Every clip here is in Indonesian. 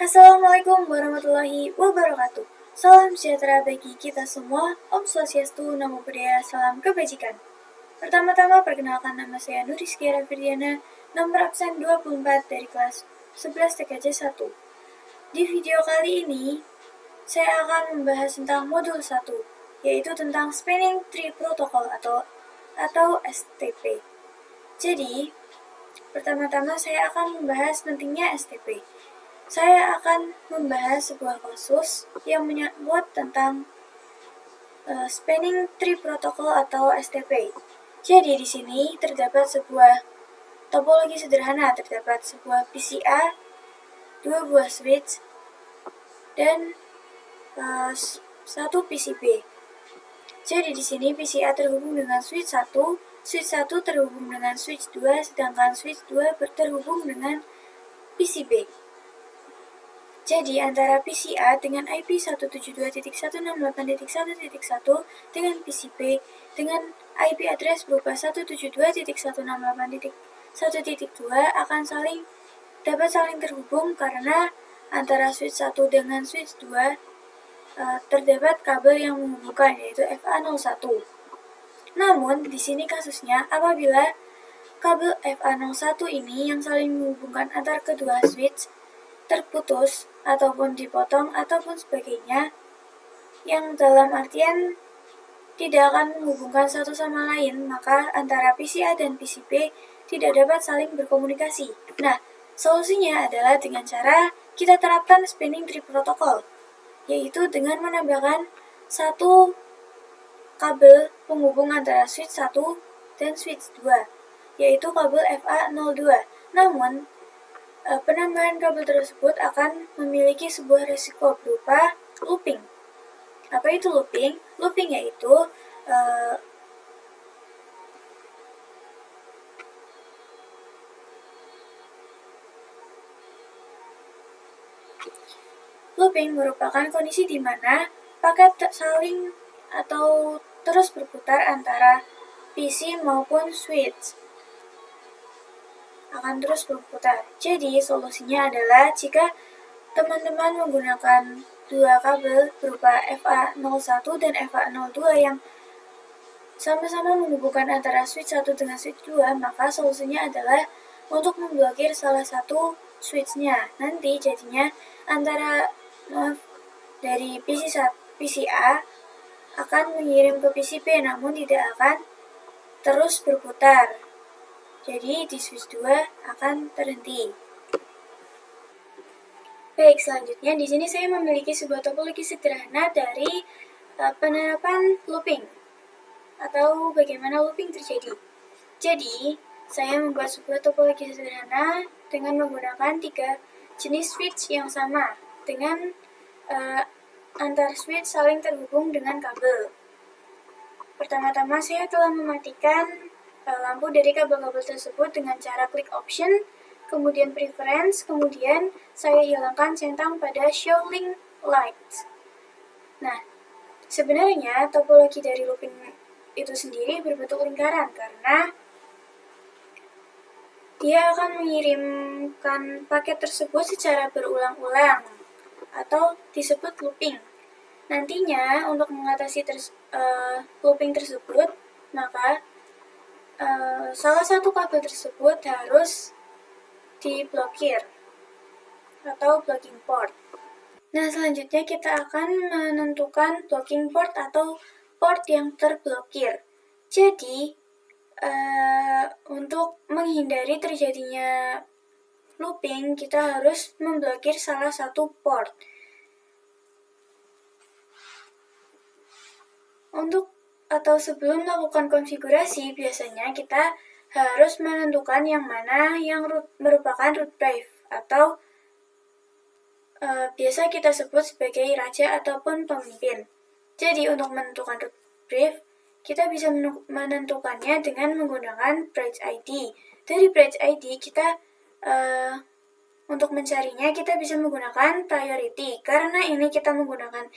Assalamualaikum warahmatullahi wabarakatuh. Salam sejahtera bagi kita semua. Om Swastiastu, Namo Buddhaya, salam kebajikan. Pertama-tama perkenalkan, nama saya Nurizky Rafidiana, nomor absen 24 dari kelas 11 TKJ 1. Di video kali ini, saya akan membahas tentang modul 1, yaitu tentang Spanning Tree Protocol atau STP. Jadi, pertama-tama saya akan membahas pentingnya STP. Saya akan membahas sebuah kasus yang menyangkut tentang Spanning Tree Protocol atau STP. Jadi di sini terdapat sebuah topologi sederhana, terdapat sebuah PCA, 2 buah switch, dan 1 PCB. Jadi di sini PCA terhubung dengan switch 1, switch 1 terhubung dengan switch 2, sedangkan switch 2 terhubung dengan PCB. Jadi antara PCA dengan IP 172.168.1.1 dengan PCB dengan IP address berupa 172.168.1.2 akan dapat saling terhubung karena antara switch 1 dengan switch 2 terdapat kabel yang menghubungkan, yaitu FA01. Namun di sini kasusnya apabila kabel FA01 ini yang saling menghubungkan antar kedua switch terputus ataupun dipotong ataupun sebagainya, yang dalam artian tidak akan menghubungkan satu sama lain, maka antara PCA dan PCB tidak dapat saling berkomunikasi. Nah, solusinya adalah dengan cara kita terapkan Spanning Tree Protocol, yaitu dengan menambahkan satu kabel penghubung antara switch 1 dan switch 2, yaitu kabel FA02. Namun, penambahan kabel tersebut akan memiliki sebuah resiko berupa looping. Apa itu looping? Looping yaitu looping merupakan kondisi di mana paket saling atau terus berputar antara PC maupun switch akan terus berputar. Jadi solusinya adalah jika teman-teman menggunakan dua kabel berupa FA01 dan FA02 yang sama-sama menghubungkan antara switch 1 dengan switch 2, maka solusinya adalah untuk memblokir salah satu switch-nya. Nanti jadinya dari PCA akan mengirim ke PCB, namun tidak akan terus berputar. Jadi di switch 2 akan terhenti. Baik, selanjutnya di sini saya memiliki sebuah topologi sederhana dari penerapan looping atau bagaimana looping terjadi. Jadi, saya membuat sebuah topologi sederhana dengan menggunakan 3 jenis switch yang sama dengan antar switch saling terhubung dengan kabel. Pertama-tama saya telah mematikan lampu dari kabel-kabel tersebut dengan cara klik option, kemudian preference, kemudian saya hilangkan centang pada show link lights. Nah, sebenarnya topologi dari looping itu sendiri berbentuk lingkaran karena dia akan mengirimkan paket tersebut secara berulang-ulang atau disebut looping. Nantinya untuk mengatasi looping tersebut, maka salah satu kabel tersebut harus diblokir atau blocking port. Nah, selanjutnya kita akan menentukan blocking port atau port yang terblokir. Jadi, untuk menghindari terjadinya looping, kita harus memblokir salah satu port. Sebelum melakukan konfigurasi, biasanya kita harus menentukan yang mana yang merupakan root brief atau biasa kita sebut sebagai raja ataupun pemimpin. Jadi untuk menentukan root brief, kita bisa menentukannya dengan menggunakan branch ID. Dari branch ID kita untuk mencarinya kita bisa menggunakan priority. Karena ini kita menggunakan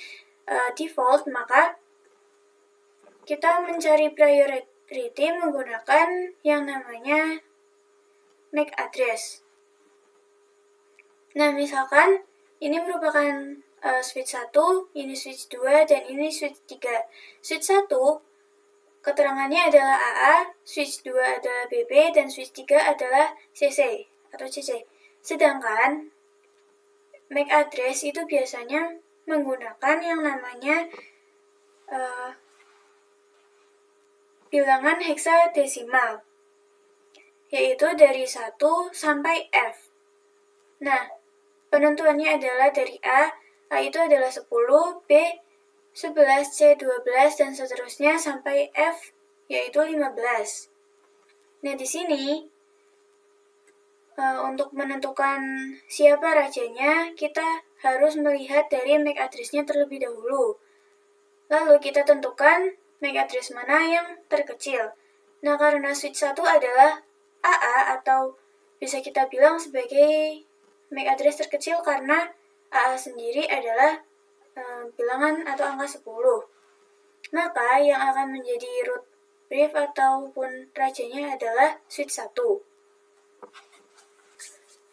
default, maka kita mencari priority menggunakan yang namanya MAC address. Nah, misalkan Ini merupakan switch 1, ini switch 2, dan ini switch 3. Switch 1 keterangannya adalah AA, switch 2 adalah BB, dan switch 3 adalah CC atau CC. Sedangkan MAC address itu biasanya menggunakan yang namanya bilangan heksadesimal, yaitu dari 1 sampai F. Nah, penentuannya adalah dari A itu adalah 10, B 11, C 12, dan seterusnya sampai F, yaitu 15. Nah, di sini untuk menentukan siapa rajanya, kita harus melihat dari MAC address-nya terlebih dahulu. Lalu kita tentukan MAC address mana yang terkecil. Nah, karena switch 1 adalah AA atau bisa kita bilang sebagai MAC address terkecil karena AA sendiri adalah bilangan atau angka 10. Maka yang akan menjadi root brief ataupun rajanya adalah switch 1.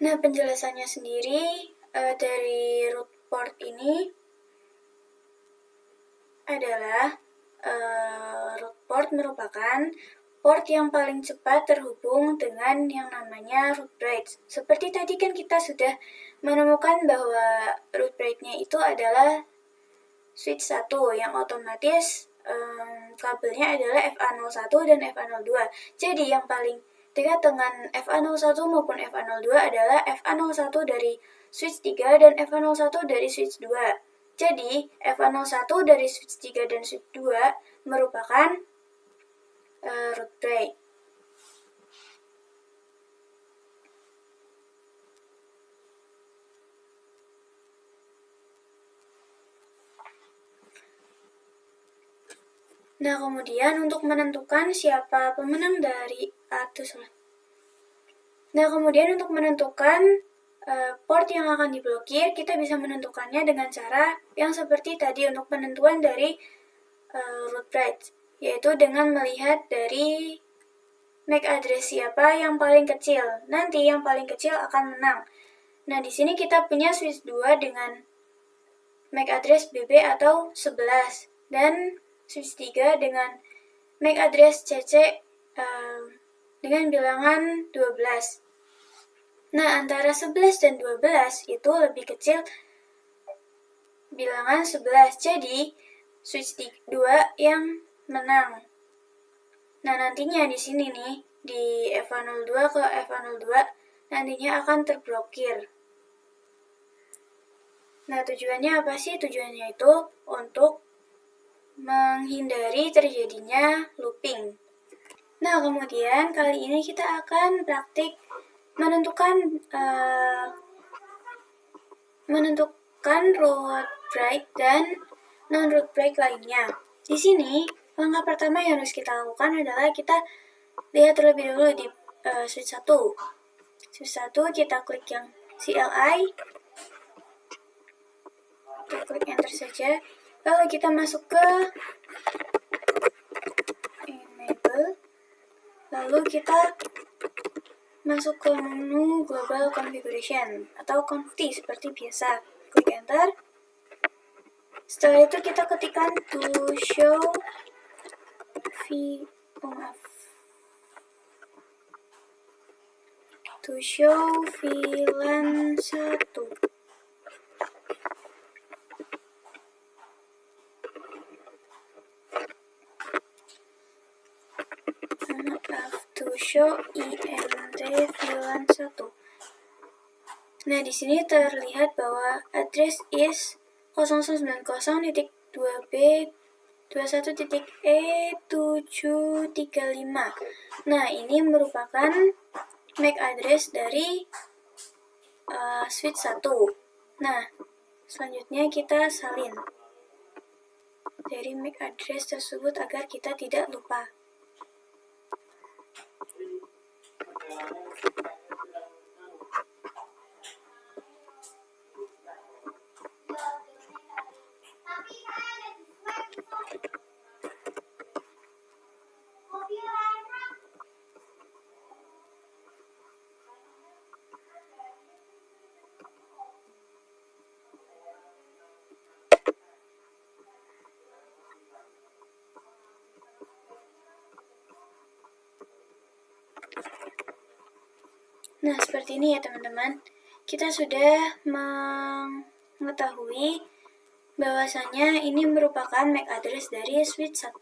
Nah, penjelasannya sendiri dari root port ini adalah root port merupakan port yang paling cepat terhubung dengan yang namanya root bridge. Seperti tadi kan kita sudah menemukan bahwa root bridge-nya itu adalah switch 1 yang otomatis kabelnya adalah FA01 dan FA02. Jadi yang paling dekat dengan FA01 maupun FA02 adalah FA01 dari switch 3 dan FA01 dari switch 2. Jadi FA01 dari switch 3 dan switch 2 merupakan root bridge. Nah, kemudian untuk menentukan siapa pemenang dari port yang akan diblokir, kita bisa menentukannya dengan cara yang seperti tadi untuk penentuan dari root bridge, yaitu dengan melihat dari MAC address siapa yang paling kecil. Nanti yang paling kecil akan menang. Nah, di sini kita punya switch 2 dengan MAC address BB atau 11 dan switch 3 dengan MAC address CC dengan bilangan 12. Nah, antara 11 dan 12 itu lebih kecil bilangan 11. Jadi, switch 2 yang menang. Nah, nantinya di sini nih, di FA02 ke FA02, nantinya akan terblokir. Nah, tujuannya apa sih? Tujuannya itu untuk menghindari terjadinya looping. Nah, kemudian kali ini kita akan praktik menentukan root break dan non-root break lainnya. Di sini, langkah pertama yang harus kita lakukan adalah kita lihat terlebih dahulu di switch 1. Switch 1 kita klik yang CLI, kita klik enter saja. Lalu kita masuk ke enable, lalu kita masuk ke menu global configuration atau conft seperti biasa. Klik enter. Setelah itu kita ketikkan to show VLAN 1. To show INT VLAN 1. Nah, di sini terlihat bahwa address is 0092B21.E735. Nah, ini merupakan MAC address dari switch 1. Nah, selanjutnya kita salin dari MAC address tersebut agar kita tidak lupa. Nah, seperti ini ya teman-teman. Kita sudah mengetahui bahwasanya ini merupakan MAC address dari switch 1.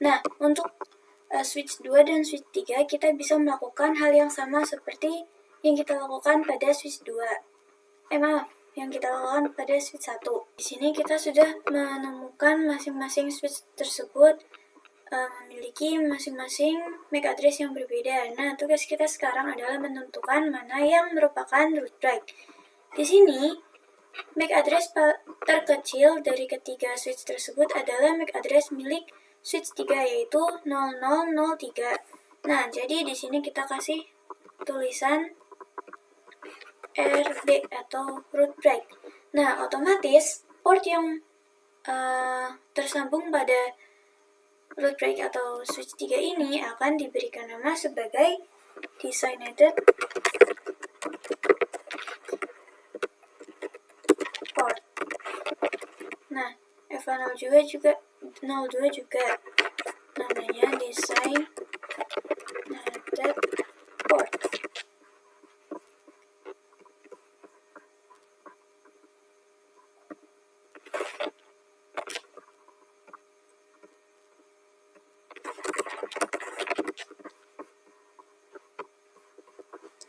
Nah, untuk switch 2 dan switch 3 kita bisa melakukan hal yang sama seperti yang kita lakukan pada switch 2. Yang kita lakukan pada switch 1. Di sini kita sudah menemukan masing-masing switch tersebut memiliki masing-masing MAC address yang berbeda. Nah, tugas kita sekarang adalah menentukan mana yang merupakan root drive. Di sini, MAC address terkecil dari ketiga switch tersebut adalah MAC address milik switch 3, yaitu 0003. Nah, jadi di sini kita kasih tulisan RB atau root drive. Nah, otomatis port yang tersambung pada root drive atau switch 3 ini akan diberikan nama sebagai designated port. Nah, F02 juga namanya designated port.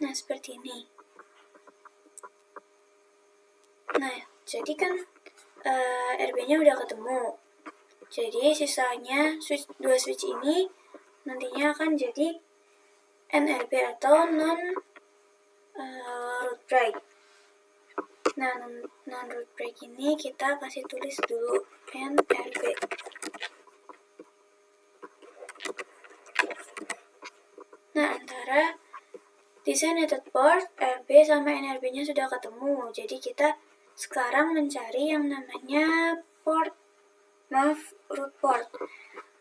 Nah, seperti ini. Nah, jadi kan RB-nya udah ketemu. Jadi sisanya dua switch ini nantinya akan jadi NRB atau root break. Nah, non root break ini kita kasih tulis dulu NRB. Nah, antara designated port, RB sama NRB-nya sudah ketemu. Jadi kita sekarang mencari yang namanya root port.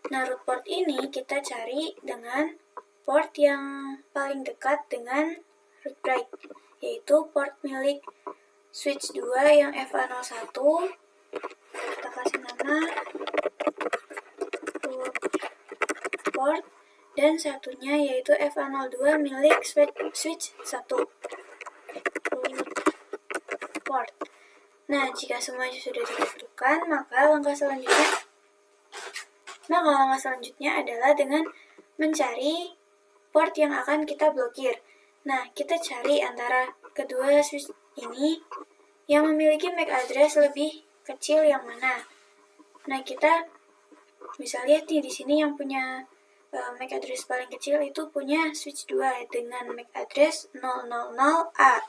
Nah, root port ini kita cari dengan port yang paling dekat dengan root break, yaitu port milik switch 2 yang FA01. Kita kasih nama root port, dan satunya yaitu FA02 milik switch 1. Root port. Nah, jika semuanya sudah ditentukan, maka langkah selanjutnya adalah dengan mencari port yang akan kita blokir. Nah, kita cari antara kedua switch ini yang memiliki MAC address lebih kecil yang mana. Nah, kita bisa lihat nih di sini yang punya MAC address paling kecil itu punya switch 2 dengan MAC address 000A.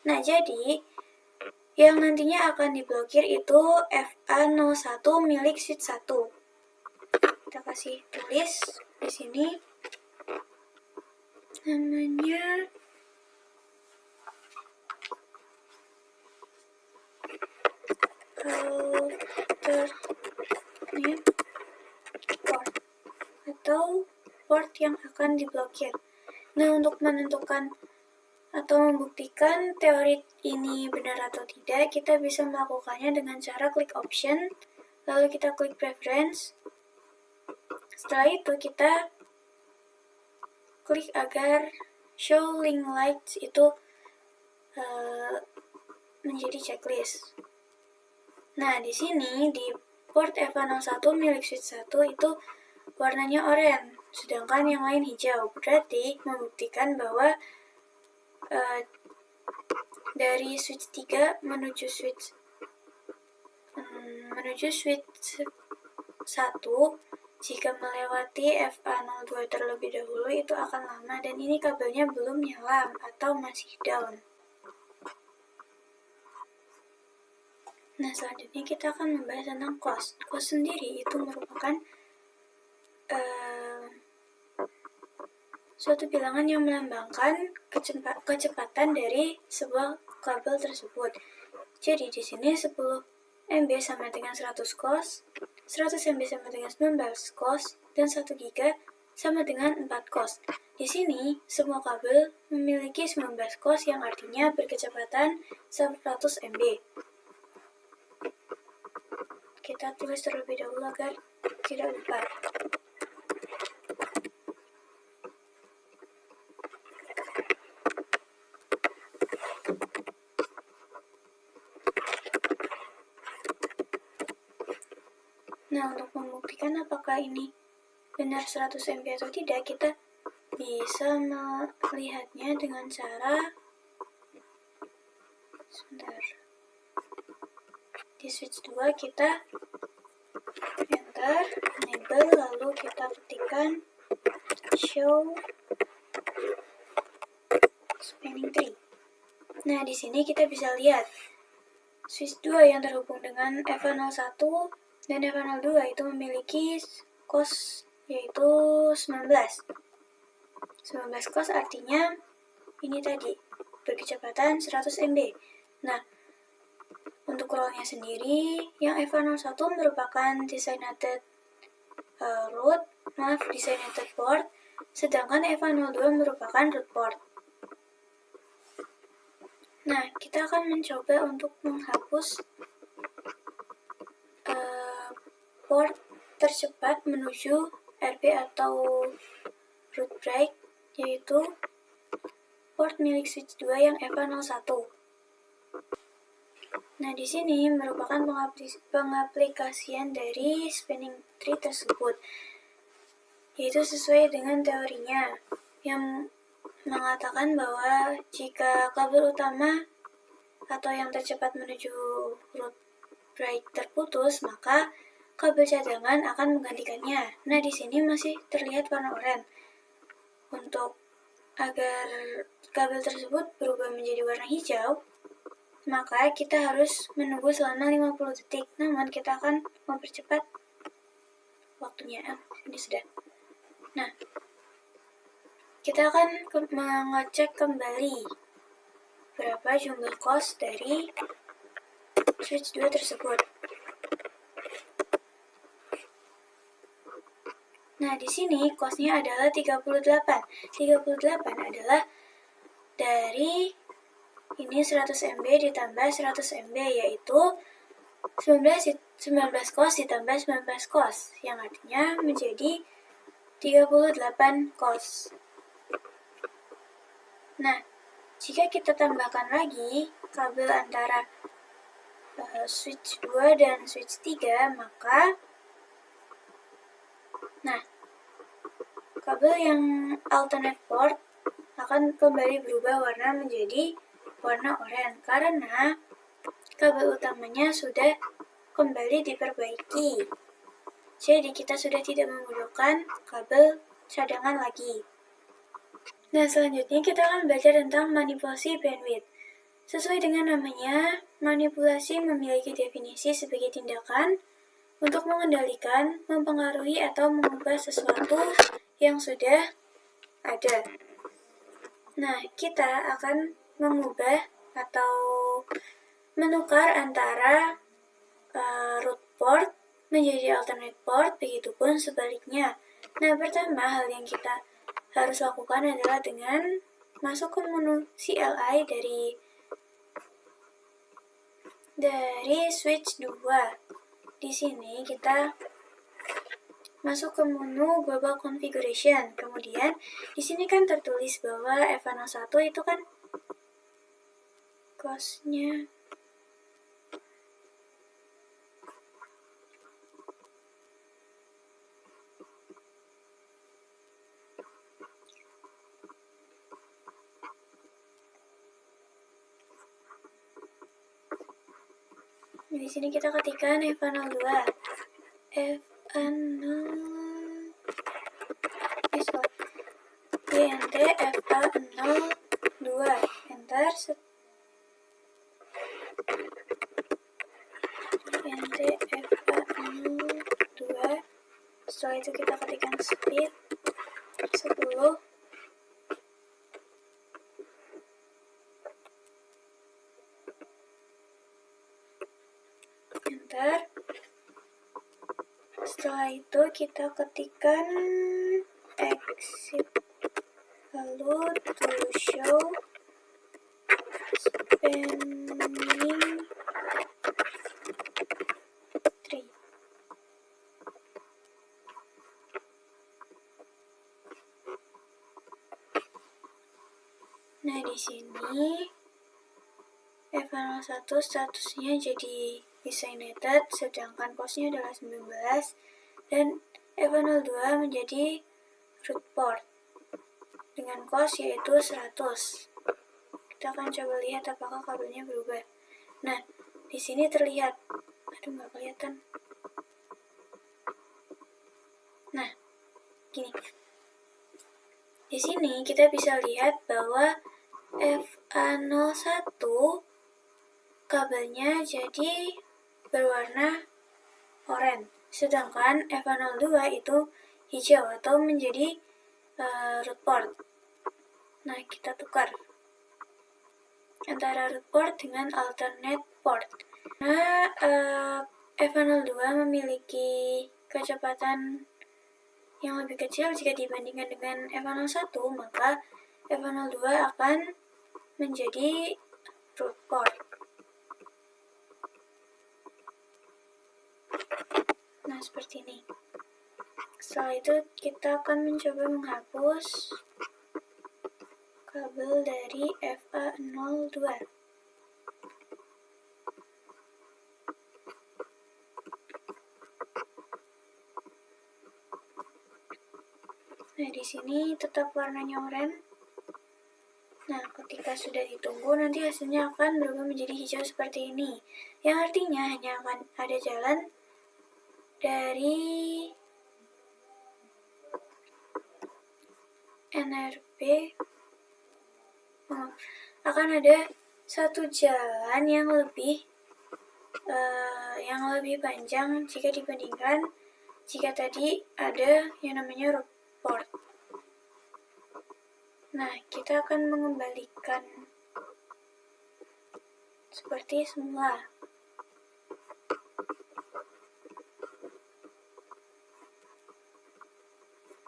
Nah, jadi yang nantinya akan diblokir itu FA01 milik switch 1. Kita kasih tulis di sini namanya alternate port atau port yang akan diblokir. Nah, untuk menentukan atau membuktikan teori ini benar atau tidak, kita bisa melakukannya dengan cara klik option, lalu kita klik preference. Setelah itu kita klik agar show link lights itu menjadi checklist. Nah, di sini di port FA01 milik switch 1 itu warnanya oranye, sedangkan yang lain hijau. Berarti membuktikan bahwa dari switch 3 menuju switch 1, jika melewati FA02 terlebih dahulu itu akan lama, dan ini kabelnya belum nyala atau masih down. Nah, selanjutnya kita akan membahas tentang cost. Cost sendiri itu merupakan suatu bilangan yang melambangkan kecepatan dari sebuah kabel tersebut. Jadi di sini 10 MB sama dengan 100 cos, 100 MB sama dengan 19 cos, dan 1 GB sama dengan 4 cos. Di sini semua kabel memiliki 19 cos yang artinya berkecepatan 100 MB. Kita tulis terlebih dahulu agar tidak lupa. Nah, untuk membuktikan apakah ini benar 100 MB atau tidak, kita bisa melihatnya dengan cara di switch 2 kita enter, enable, lalu kita ketikkan show spanning tree. Nah, di sini kita bisa lihat switch 2 yang terhubung dengan FA01 dan FA02 itu memiliki cos yaitu 19. 19 cos artinya ini tadi berkecepatan 100 MB. Nah, untuk rollnya sendiri, yang FA01 merupakan designated designated port, sedangkan FA02 merupakan root port. Nah, kita akan mencoba untuk menghapus port tercepat menuju RB atau root break, yaitu port milik switch 2 yang FA01. Nah, di sini merupakan pengaplikasian dari spanning tree tersebut, yaitu sesuai dengan teorinya yang mengatakan bahwa jika kabel utama atau yang tercepat menuju root break terputus, maka kabel cadangan akan menggantikannya. Nah, di sini masih terlihat warna oranye. Untuk agar kabel tersebut berubah menjadi warna hijau, maka kita harus menunggu selama 50 detik. Namun kita akan mempercepat waktunya. Ini sudah. Nah, kita akan mengecek kembali berapa jumlah cos dari switch 2 tersebut. Nah, di sini cosnya adalah 38. 38 adalah dari ini 100 MB ditambah 100 MB, yaitu 19 cos ditambah 19 cos, yang artinya menjadi 38 cos. Nah, jika kita tambahkan lagi kabel antara switch 2 dan switch 3, maka kabel yang alternate port akan kembali berubah warna menjadi warna oranye karena kabel utamanya sudah kembali diperbaiki. Jadi kita sudah tidak membutuhkan kabel cadangan lagi. Nah, selanjutnya kita akan belajar tentang manipulasi bandwidth. Sesuai dengan namanya, manipulasi memiliki definisi sebagai tindakan untuk mengendalikan, mempengaruhi, atau mengubah sesuatu yang sudah ada. Nah, kita akan mengubah atau menukar antara root port menjadi alternate port, begitupun sebaliknya. Nah, pertama hal yang kita harus lakukan adalah dengan masuk ke menu CLI dari switch 2. Di sini kita masuk ke menu global configuration. Kemudian di sini kan tertulis bahwa FA01 itu kan cosnya di sini kita ketikkan FA02. INT FA02 enter. INT FA02. Setelah itu kita ketikkan speed 10. Enter. Setelah itu kita ketikkan exit, lalu to show spanning tree. Nah, di sini FA01 statusnya jadi designated, sedangkan cosnya adalah 19, dan FA02 menjadi root port dengan cos yaitu 100. Kita akan coba lihat apakah kabelnya berubah. Nah, di sini terlihat, aduh nggak kelihatan. Nah, gini. Di sini kita bisa lihat bahwa FA01 kabelnya jadi berwarna oranye, sedangkan FA02 itu hijau atau menjadi root port. Nah, kita tukar antara root port dengan alternate port. Nah, FA02 memiliki kecepatan yang lebih kecil jika dibandingkan dengan FA01, maka FA02 akan menjadi root port. Nah, seperti ini. Setelah itu kita akan mencoba menghapus kabel dari FA02. Nah, di sini tetap warnanya oranye. Nah, ketika sudah ditunggu, nanti hasilnya akan berubah menjadi hijau seperti ini. Yang artinya hanya akan ada jalan dari NRB, akan ada satu jalan yang lebih panjang jika dibandingkan jika tadi ada yang namanya root port. Nah, kita akan mengembalikan seperti semula.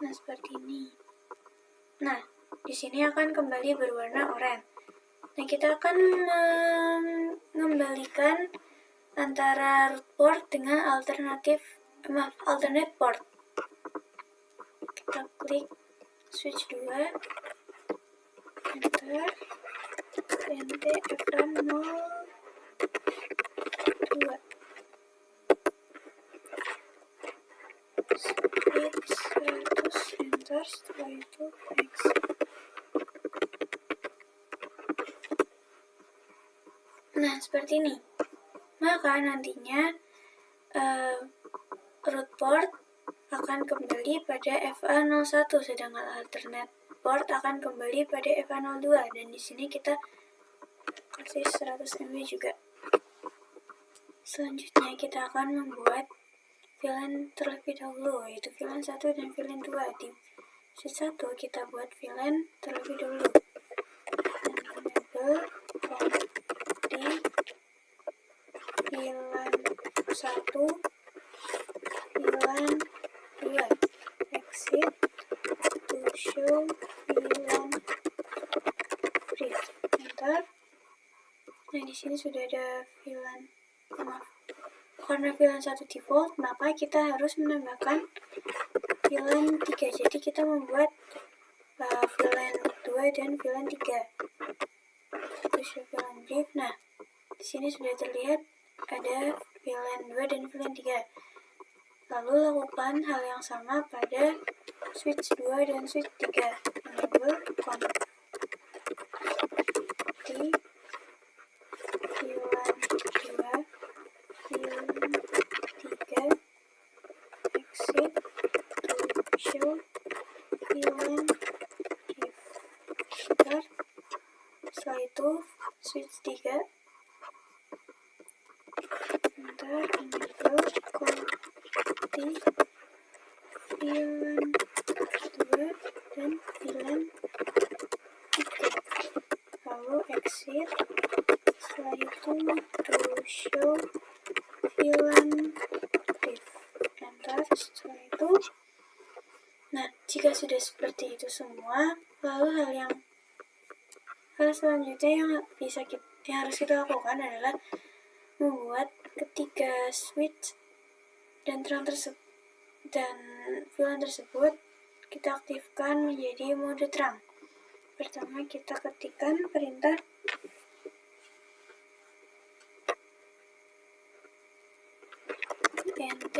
Nah, seperti ini. Nah, di sini akan kembali berwarna oranye. Nah, kita akan mengembalikan antara root port dengan alternate port. Kita klik switch 2, enter, NT FA02. Speed 100, enter, setelah itu next. Nah, seperti ini. Maka nantinya root port akan kembali pada FA01, sedangkan alternate port akan kembali pada FA02. Dan di sini kita kasih 100 MB juga. Selanjutnya kita akan membuat VLAN terlebih dahulu, yaitu VLAN 1 dan VLAN 2. Di switch 1 kita buat VLAN terlebih dahulu. Enable di VLAN 1, VLAN 2, exit to show VLAN brief, enter. Nah, di sini sudah ada VLAN, karena VLAN 1 default, maka kita harus menambahkan VLAN 3. Jadi kita membuat VLAN 2 dan VLAN 3. Itu show VLAN brief. Nah, di sini sudah terlihat ada VLAN 2 dan VLAN 3. Lalu lakukan hal yang sama pada switch 2 dan switch 3. Enable di VLAN 2, VLAN 3, exit to show VLAN brief. Enter. Setelah itu switch 3, enter, enable di VLAN 2 dan VLAN 3. Lalu exit. Setelah itu to show VLAN brief. Enter. Setelah itu, nah, jika sudah seperti itu semua, lalu hal selanjutnya yang harus kita lakukan adalah membuat ketiga switch dan VLAN tersebut kita aktifkan menjadi mode terang. Pertama kita ketikkan perintah int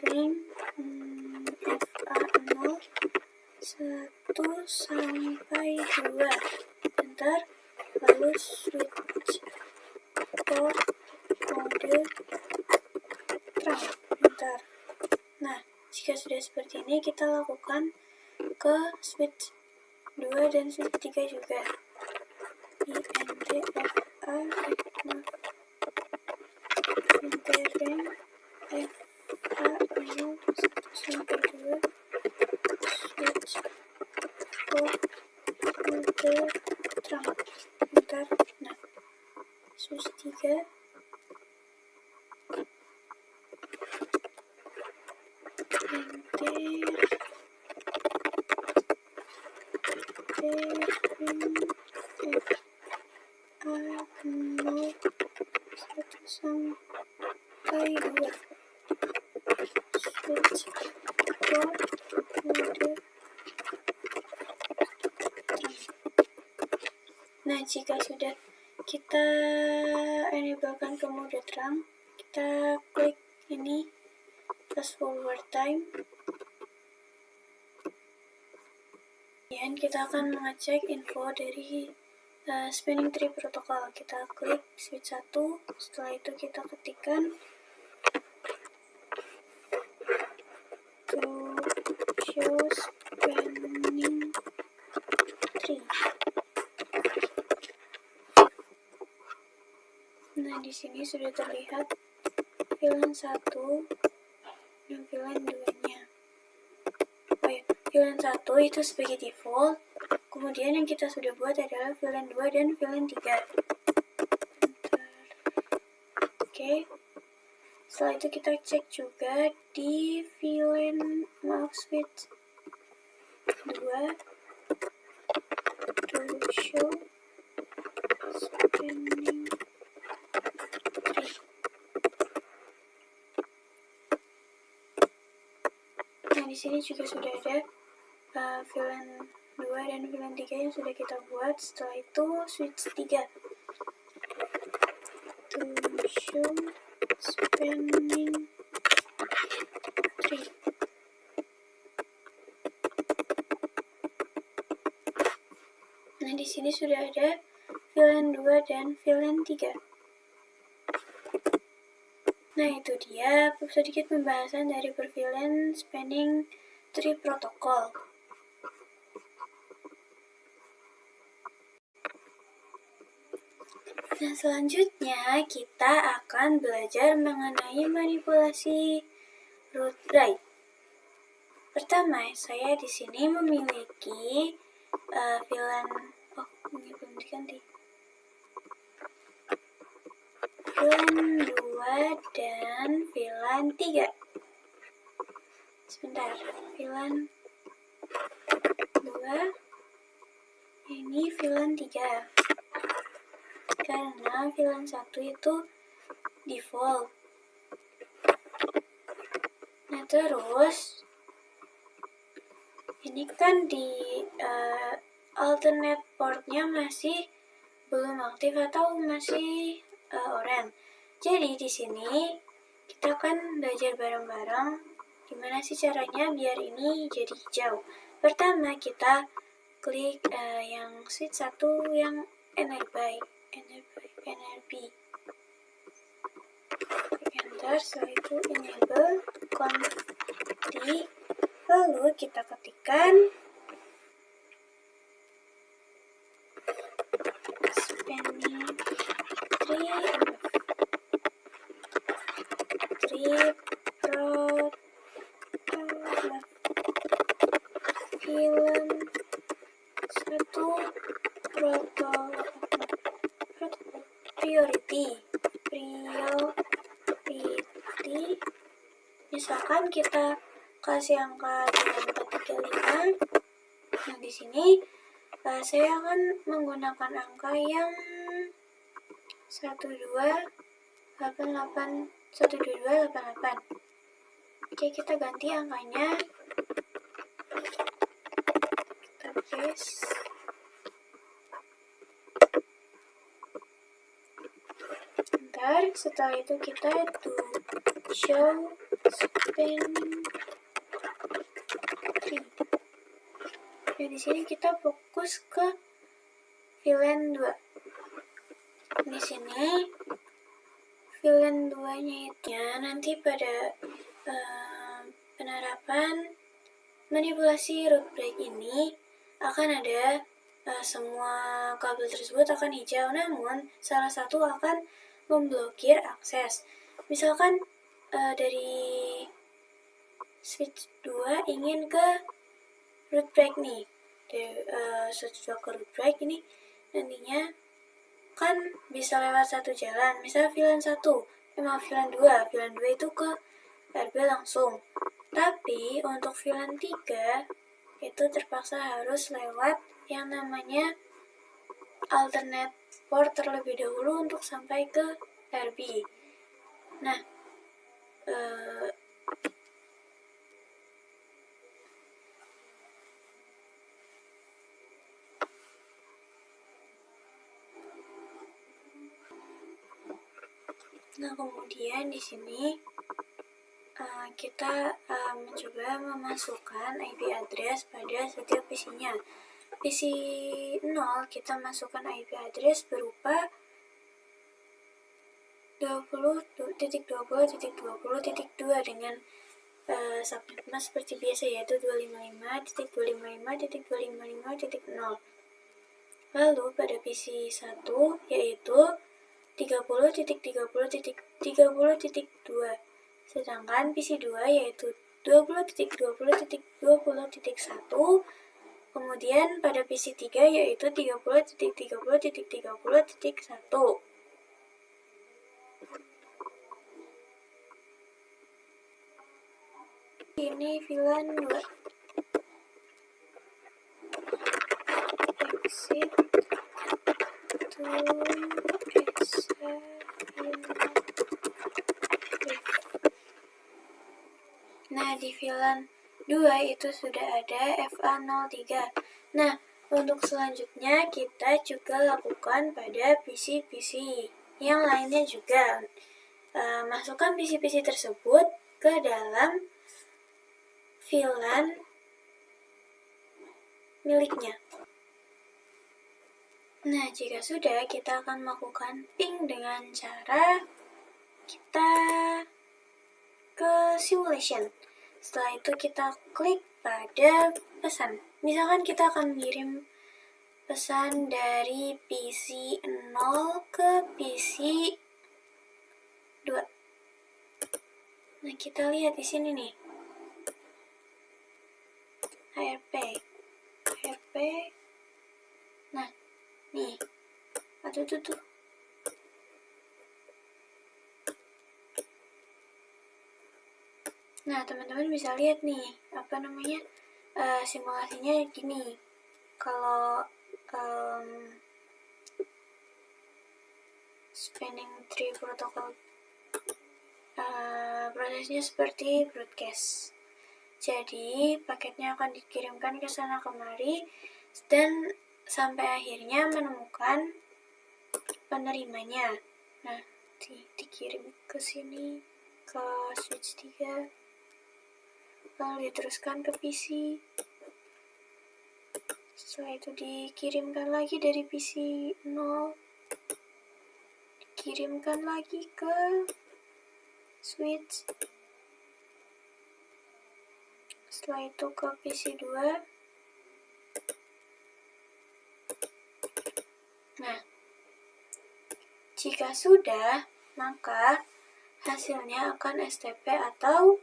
ring fa0 1 sampai 2, enter, lalu switch port mode terang, enter. Nah, jika sudah seperti ini, kita lakukan ke switch 2 dan switch 3 juga. int fa int ring fa0 1 sampai 2 switch port mode terang, enter. Nah, switch 3 fa0 1 sampai 2 switch port mode. Nah, jika sudah kita enablekan ke mode terang, kita klik ini fast forward time. Dan kita akan mengecek info dari spanning tree protokol. Kita klik switch 1, setelah itu kita ketikkan to show spanning tree. Nah, di sini sudah terlihat VLAN 1 dan VLAN 2-nya. VLAN 1 itu sebagai default, kemudian yang kita sudah buat adalah VLAN 2 dan VLAN 3. Oke. Setelah itu kita cek juga di VLAN switch 2 to show spanning tree. Nah, di sini juga sudah ada VLAN 2 dan VLAN 3 yang sudah kita buat. Setelah itu switch 3 to show spanning tree. Nah, di sini sudah ada VLAN 2 dan VLAN 3. Nah, itu dia sedikit pembahasan dari per-VLAN spanning tree protokol. Nah, selanjutnya kita akan belajar mengenai manipulasi root write. Pertama, saya di sini memiliki VLAN, ini belum diganti. VLAN 2 dan VLAN 3. Sebentar, VLAN 2, ini VLAN 3. Karena VLAN 1 itu default. Nah, terus ini kan di alternate portnya masih belum aktif atau masih orange. Jadi di sini kita akan belajar bareng-bareng gimana sih caranya biar ini jadi hijau. Pertama kita klik yang switch 1 yang NRB. Enter, setelah itu enable conti, lalu kita ketikkan spanning tree protocol VLAN 1 priority. Misalkan kita kasih angka dengan 435. Nah, di sini saya akan menggunakan angka yang 12288. Oke, kita ganti angkanya. Kita paste. Setelah itu kita show spanning tree. Nah, di sini kita fokus ke VLAN 2. Di sini VLAN 2-nya itu nanti pada penerapan manipulasi root break ini akan ada semua kabel tersebut akan hijau, namun salah satu akan memblokir akses. Misalkan dari switch 2 ingin ke root break nih, switch 2 ke root break ini nantinya kan bisa lewat satu jalan, misalnya VLAN 1, VLAN 2 itu ke RB langsung. Tapi untuk VLAN 3 itu terpaksa harus lewat yang namanya alternate port terlebih dahulu untuk sampai ke RB. Nah, kemudian di sini kita mencoba memasukkan IP address pada setiap PC-nya. PC 0 kita masukkan IP address berupa 20.20.20.2 dengan subnetnya seperti biasa, yaitu 255.255.255.0. Lalu pada PC 1 yaitu 30.30.30.2, sedangkan PC 2 yaitu 20.20.20.1, kemudian pada PC 3 yaitu 30.30.30.1. Ini VLAN 2. Exit to exit. Nah, di VLAN 2 itu sudah ada FA03. Nah, untuk selanjutnya kita juga lakukan pada PC-PC yang lainnya juga. Masukkan PC-PC tersebut ke dalam VLAN miliknya. Nah, jika sudah, kita akan melakukan ping dengan cara kita ke simulation. Setelah itu kita klik pada pesan. Misalkan kita akan mengirim pesan dari PC 0 ke PC 2. Nah, kita lihat di sini nih. ARP. Nah, nih. Aduh tuh. Nah, teman-teman bisa lihat nih, simulasinya gini. Kalau spanning tree protocol prosesnya seperti broadcast. Jadi, paketnya akan dikirimkan ke sana kemari dan sampai akhirnya menemukan penerimanya. Nah, dikirim ke sini, ke switch 3. Lalu diteruskan ke PC. Setelah itu dikirimkan lagi dari PC 0, dikirimkan lagi ke switch. Setelah itu ke PC 2. Nah, jika sudah, maka hasilnya akan STP atau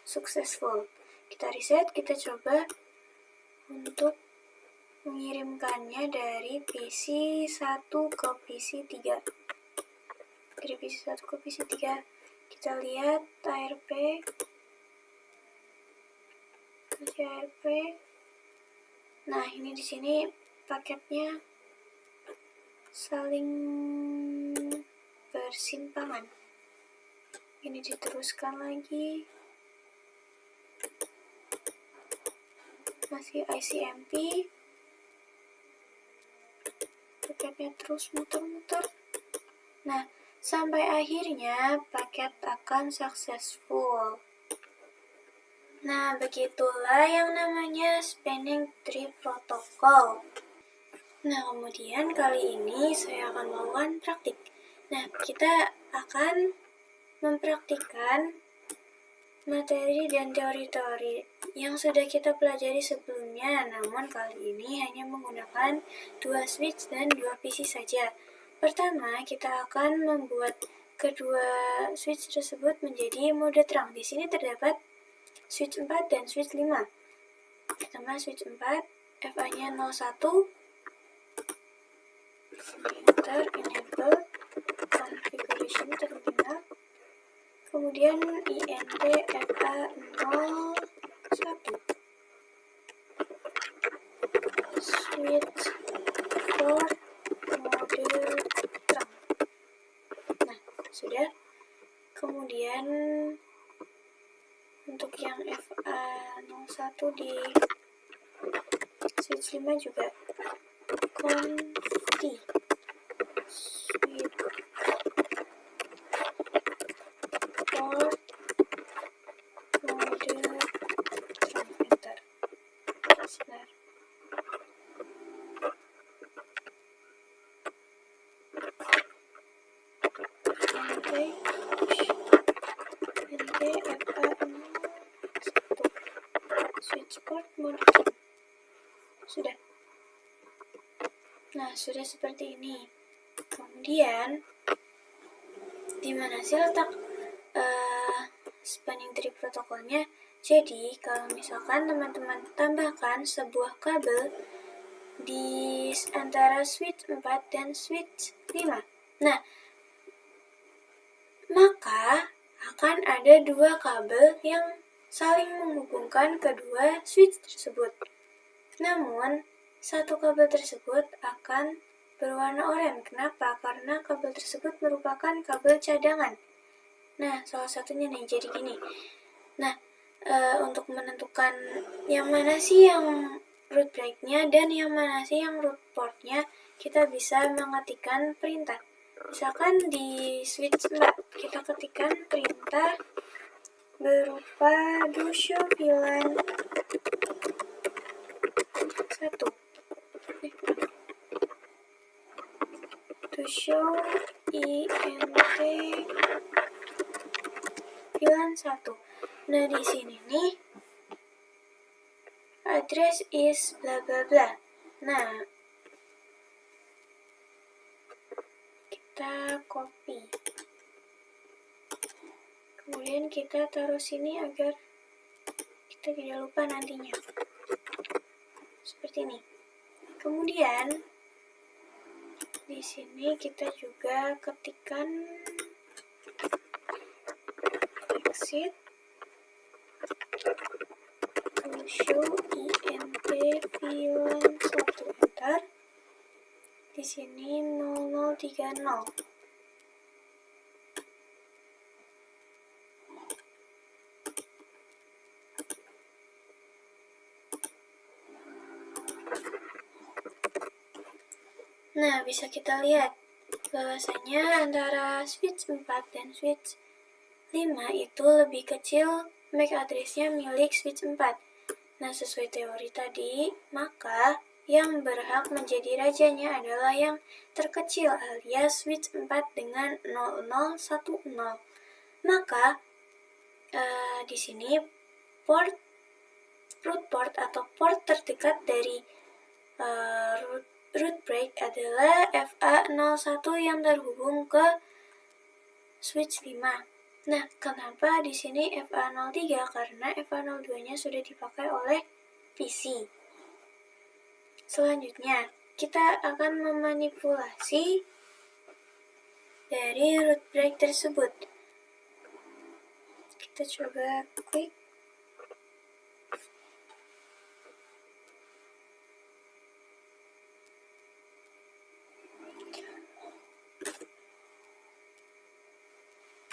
successful. Kita reset, kita coba untuk mengirimkannya dari PC 1 ke PC 3. Dari PC 1 ke PC 3. Kita lihat ARP. Nah, ini di sini paketnya saling bersimpangan. Ini diteruskan lagi. Masih ICMP. Paketnya terus muter-muter. Nah, Sampai akhirnya paket akan successful. Nah, begitulah yang namanya spanning tree protocol. Nah, kemudian kali ini saya akan melakukan praktik. Nah, kita akan mempraktikkan materi dan teori-teori yang sudah kita pelajari sebelumnya, namun kali ini hanya menggunakan 2 switch dan 2 PC saja. Pertama, kita akan membuat kedua switch tersebut menjadi mode terang. Di sini terdapat switch 4 dan switch 5. Pertama, switch 4, FA-nya 01, enter, enable, configuration terminal, kemudian INT FA01, switch port mode terang. Nah, sudah. Kemudian untuk yang FA01 di switch 5 juga conti switch port mode terang, enter. Sebentar. Switch port mode terang. Sudah. Nah, sudah seperti ini. Kemudian, di mana sih letak spanning tree protokolnya? Jadi, kalau misalkan teman-teman tambahkan sebuah kabel di antara switch 4 dan switch 5. Nah, maka akan ada dua kabel yang saling menghubungkan kedua switch tersebut. Namun, satu kabel tersebut akan berwarna oranye. Kenapa? Karena kabel tersebut merupakan kabel cadangan. Nah, salah satunya nih, jadi gini. Nah, untuk menentukan yang mana sih yang root break-nya dan yang mana sih yang root port-nya, kita bisa mengetikkan perintah. Misalkan di switch 4, kita ketikkan perintah berupa do show VLAN 1. To show INT VLAN 1. Nah, di sini nih address is bla bla bla. Nah, kita copy. Kemudian kita taruh sini agar kita tidak lupa nantinya. Seperti ini. Kemudian di sini kita juga ketikkan exit to show INT VLAN 1, enter. Di sini 0030. Nah, bisa kita lihat bahwasanya antara switch 4 dan switch 5 itu lebih kecil MAC address-nya milik switch 4. Nah, sesuai teori tadi, maka yang berhak menjadi rajanya adalah yang terkecil alias switch 4 dengan 0010. Maka di sini root port atau port terdekat dari root break adalah FA01 yang terhubung ke switch 5. Nah, kenapa di sini FA03? Karena FA02-nya sudah dipakai oleh PC. Selanjutnya, kita akan memanipulasi dari root break tersebut. Kita coba klik.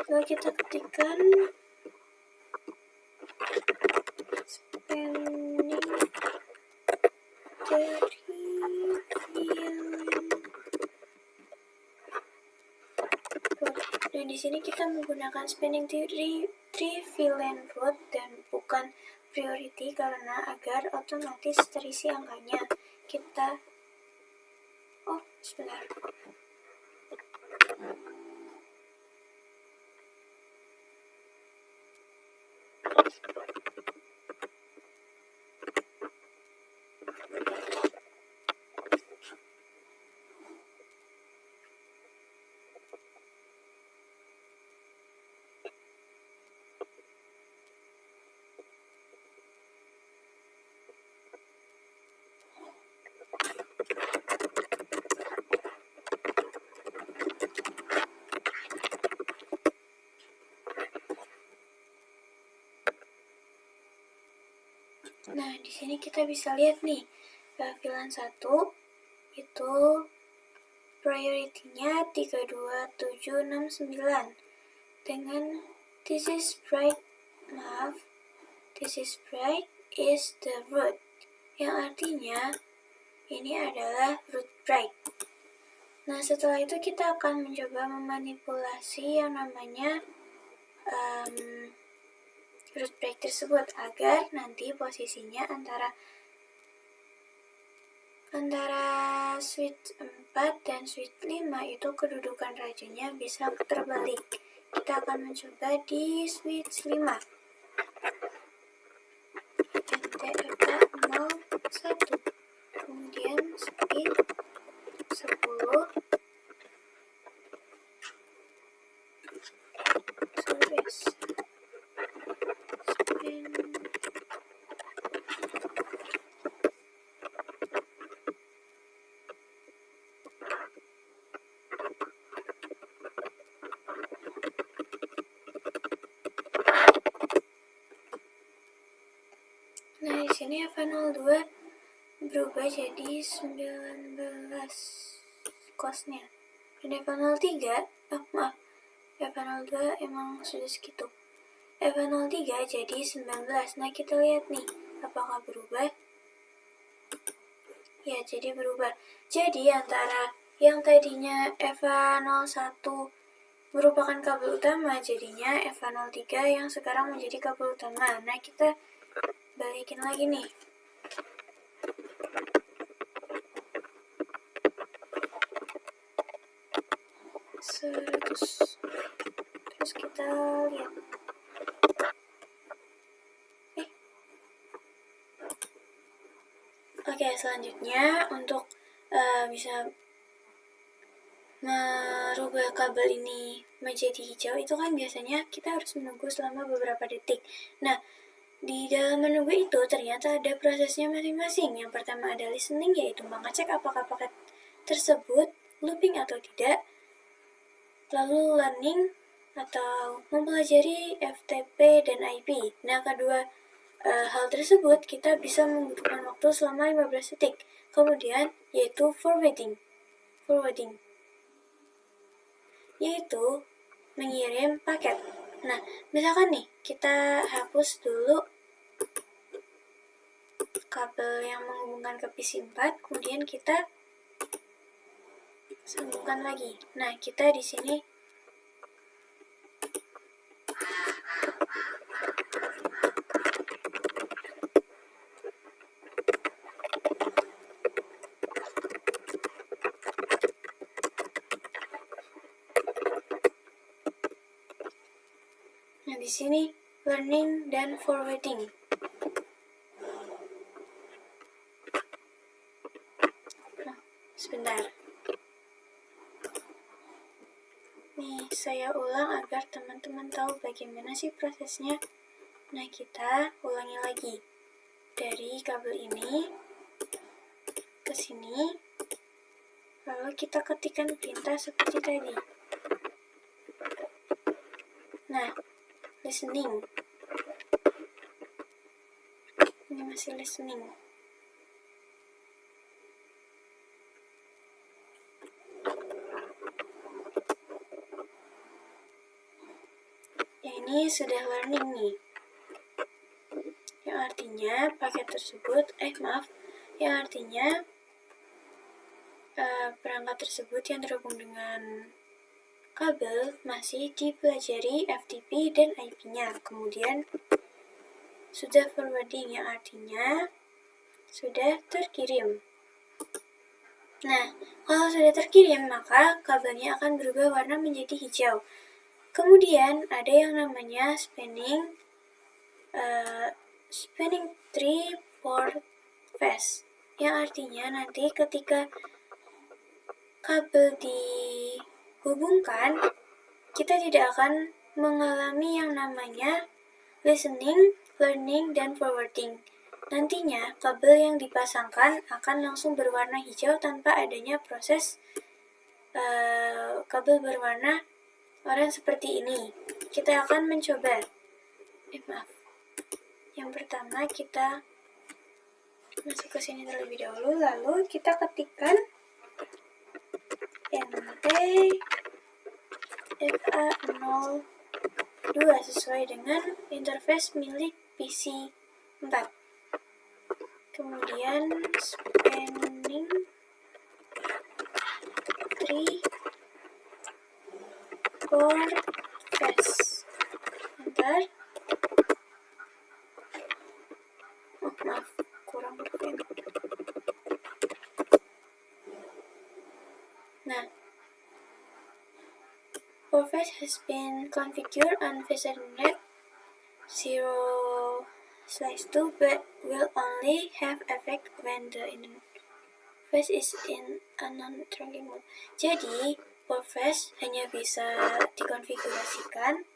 Lalu kita ketikkan spanning tree VLAN Dan di sini kita menggunakan spanning tree VLAN root dan bukan priority karena agar otomatis terisi angkanya. Kita sebentar. Nah, di sini kita bisa lihat nih, VLAN 1 itu priority-nya 32769 dengan this is bright is the root, yang artinya ini adalah root bright. Nah, setelah itu kita akan mencoba memanipulasi yang namanya root break tersebut agar nanti posisinya antara switch 4 dan switch 5 itu kedudukan rajanya bisa terbalik. Kita akan mencoba di switch 5. NTFA 01. Kemudian speed 10. Service. Nah, di sini F02 berubah jadi 19 costnya. Dan F03, F02 emang sudah segitu. F03 jadi 19. Nah, kita lihat nih, apakah berubah? Ya, jadi berubah. Jadi antara yang tadinya FA01 merupakan kabel utama, jadinya FA03 yang sekarang menjadi kabel utama. Nah, kita balikin lagi nih. Terus kita lihat. Oke, selanjutnya untuk bisa merubah kabel ini menjadi hijau itu kan biasanya kita harus menunggu selama beberapa detik. Nah, di dalam menunggu itu ternyata ada prosesnya masing-masing. Yang pertama ada listening, yaitu mengecek apakah paket tersebut looping atau tidak. Lalu learning atau mempelajari FTP dan IP. Nah, kedua hal tersebut kita bisa membutuhkan waktu selama 15 detik. Kemudian yaitu forwarding, yaitu mengirim paket. Nah, misalkan nih kita hapus dulu kabel yang menghubungkan ke PC 4, kemudian kita sambungkan lagi. Nah, kita di sini di sini learning dan forwarding. Sebentar. Nih, saya ulang agar teman-teman tahu bagaimana sih prosesnya. Nah, kita ulangi lagi. Dari kabel ini ke sini, lalu kita ketikkan perintah seperti tadi. Nah, listening. Ini masih listening. Ini sudah learning nih. Yang artinya paket tersebut, yang artinya perangkat tersebut yang terhubung dengan kabel masih dipelajari FTP dan IP-nya. Kemudian sudah forwarding, yang artinya sudah terkirim. Nah, kalau sudah terkirim, maka kabelnya akan berubah warna menjadi hijau. Kemudian ada yang namanya spanning tree port phase, yang artinya nanti ketika kabel dihubungkan, kita tidak akan mengalami yang namanya listening, learning, dan forwarding. Nantinya, kabel yang dipasangkan akan langsung berwarna hijau tanpa adanya proses kabel berwarna oranye seperti ini. Kita akan mencoba. Yang pertama, kita masuk ke sini terlebih dahulu, lalu kita ketikkan NT FA02 sesuai dengan interface milik PC 4. Kemudian spanning tree port phase. Enter. Maaf, kurang berpen. Nah, port phase has been configured on VSNet 0/2, but will only have effect when the interface is in a non-tracking mode. Jadi, port phase hanya bisa dikonfigurasikan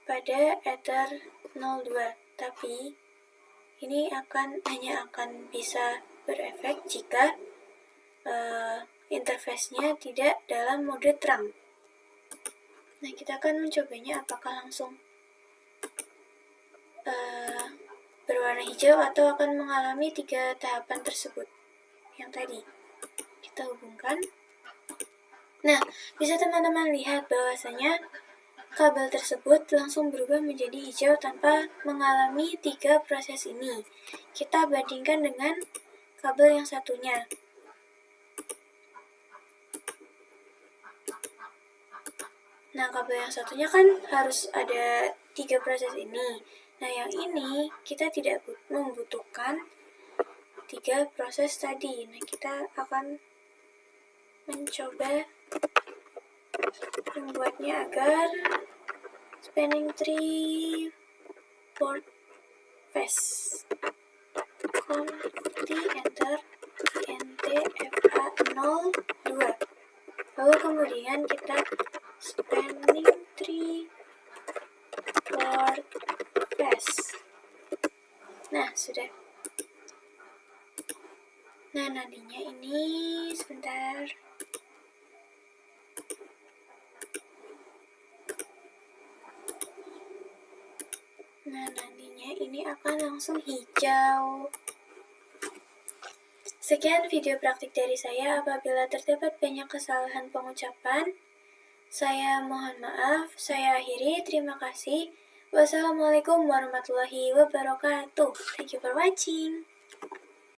pada Ether 02, tapi ini hanya akan bisa berefek jika interface-nya tidak dalam mode terang. Nah, kita akan mencobanya apakah langsung berwarna hijau atau akan mengalami 3 tahapan tersebut yang tadi kita hubungkan. Nah, bisa teman-teman lihat bahwasanya kabel tersebut langsung berubah menjadi hijau tanpa mengalami 3 proses ini. Kita bandingkan dengan kabel yang satunya. Nah, kabel yang satunya kan harus ada 3 proses ini. Nah, yang ini kita tidak membutuhkan 3 proses tadi. Nah, kita akan mencoba membuatnya agar spanning tree port phase. Conti enter NTFA02. Lalu kemudian kita spanning tree port phase. Nah, sudah. Nah, nantinya ini sebentar. Nah, nantinya ini akan langsung hijau. Sekian video praktik dari saya. Apabila terdapat banyak kesalahan pengucapan, saya mohon maaf. Saya akhiri. Terima kasih. Wassalamualaikum warahmatullahi wabarakatuh. Thank you for watching.